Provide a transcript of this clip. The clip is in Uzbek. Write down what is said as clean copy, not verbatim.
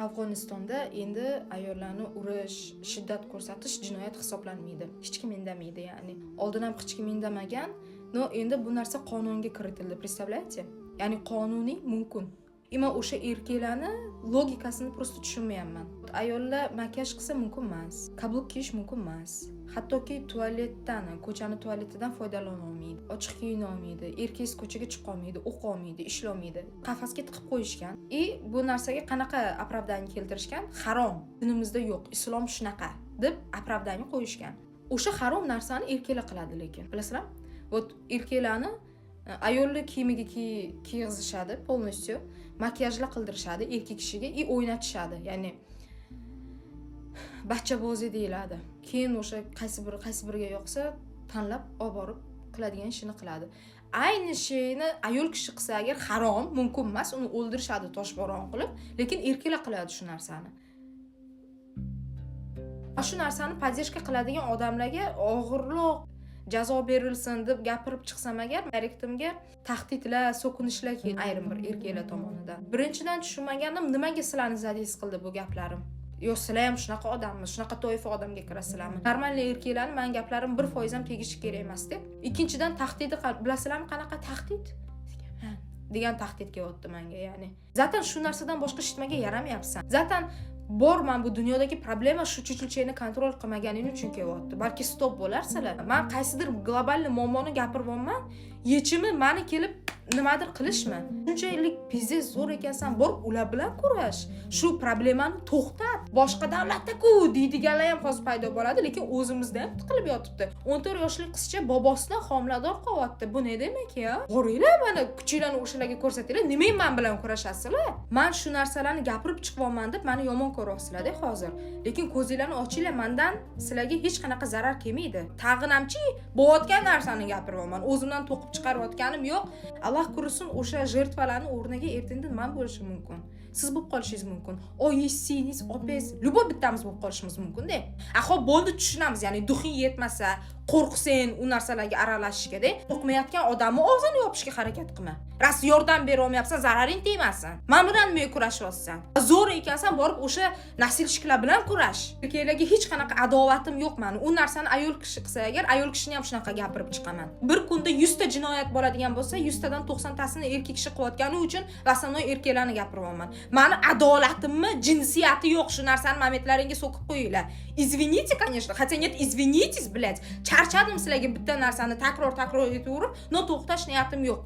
Afg'onistonda endi ayollarni urish, shiddat ko'rsatish jinoyat hisoblanmaydi. Hech kim indamaydi, ya'ni. Oldin ham hech kim indamagan, no endi bu narsa qonunga kiritildi, представляете? Ya'ni qonuniy mumkin. Men o'sha erkaklarni logikasini prosta tushunmayapman. Ayollar makiyaj qilsa mumkin emas, kabluk kiyish mumkin emas. Hattoki tualetdan, ko'chani tualetidan foydalana olmaydi, ochiq kiyina olmaydi, erkak ko'chaga chiqa olmaydi, o'qa olmaydi, ishla olmaydi. Qafasga tiqib qo'yishgan. Bu narsaga qanaqa оправдание keltirishgan? Harom. Dinimizda yo'q, islom shunaqa deb оправдание qo'yishgan. O'sha harom narsani erkaklar qiladi lekin. Bilasizlar? Вот erkaklarni ayollar kiyimiga kiyg'izishadi, полностью makiyajlar qildirishadi erkak kishiga и o'ynatishadi. Ya'ni bachchabozi deyiladi. Keyin o'sha qaysi biriga yoqsa tanlab olib borib qiladigan ishini qiladi. Ayni shayni ayol kishi qilsa agar harom, mumkin emas, uni o'ldirishadi toshbo'ron qilib, lekin erkaklar qiladi shu narsani. Shu narsani podдержка qiladigan odamlarga og'irroq jazo berilsin deb gapirib chiqsam agar, direktimga tahdidlar, so'kinishlar keldi ayrim bir erkaklar tomonidan. Birinchidan tushunmaganim, nimaga sizlarni zadis qildi bu gaplarim? Yo'q, sizlar ham shunaqa odammi, shunaqa toifa odamga kirasizlarmi? Normal erkaklarning men gaplarim 1% ham tegishi kerak emas deb. Ikkinchidan tahdidi bilasizlarmi qanaqa tahdid? Degan tahdid kelyapti menga, ya'ni. Zaten shu narsadan boshqa ishitmaga yaramayapsan. Zaten borman bu dunyodagi problema shu chuchulchani kontrol qilmaganing uchun kelyapti. Balki stop bo'larsizlar. Men qaysidir global muammoni gapiryapman, yechimi meni kelib nimadir qilishmi? Shunchalik pizdes zo'r ekansan, borib ular bilan kurash. Shu problemani to'xtat. Boshqa davlatda-ku deydiganlar ham hozir paydo bo'ladi, lekin o'zimizda ham tiqilib yotibdi. 14 yoshli qizcha bobosidan homilador qolyapti. Bu ne demak ya? Qo'ringlar, mana kuchinglarni o'shalarga ko'rsatinglar. Nimaga men bilan kurashasizlar? Men shu narsalarni gapirib chiqyapman deb meni yomon ko'ryapsizlar-da hozir. Lekin ko'zinglarni ochinglar, mendan sizlarga hech qanaqa zarar kelmaydi. Tag'inamchi bo'layotgan narsani gapiryapman. O'zimdan to'qib chiqarayotganim yo'q. Alloh ko'rsin, o'sha jertvalarning o'rniga ertaga nima bo'lishi mumkin? Siz bo'lib qolishingiz mumkin. Oyingiz, opangiz, любой bittamiz bo'lib qolishimiz mumkin-da. Xo'p, bo'ldi, tushunamiz, ya'ni duxing yetmasa, qo'rqsang u narsalarga aralashishga-da. Qo'rqmayotgan odamni og'zini yopishga harakat qilma. Ras yordam bera olmayapsan, zararing tegmasin. Men bilan nima kurashyapsan? Zo'r ekansan, borib o'sha nasilshiklar bilan kurash. Erkaklarga hech qanaqa adovatim yo'q meni. U narsani ayol kishi qilsa agar, ayol kishini ham shunaqa gapirib chiqaman. Bir kunda 100 ta jinoyat bo'ladigan bo'lsa, 100 tadan 90 tasini erkak kishi qilayotgani uchun rasanoy erkaklarni gapiryapman. Meni adolatimmi, jinsiyati yo'q, shu narsani mametlaringga so'kib qo'yinglar. Извините, конечно, хотя нет, извинитесь, блядь. Charchadim sizlarga bitta narsani takror etaverib, no to'xtash niyatim yo'q.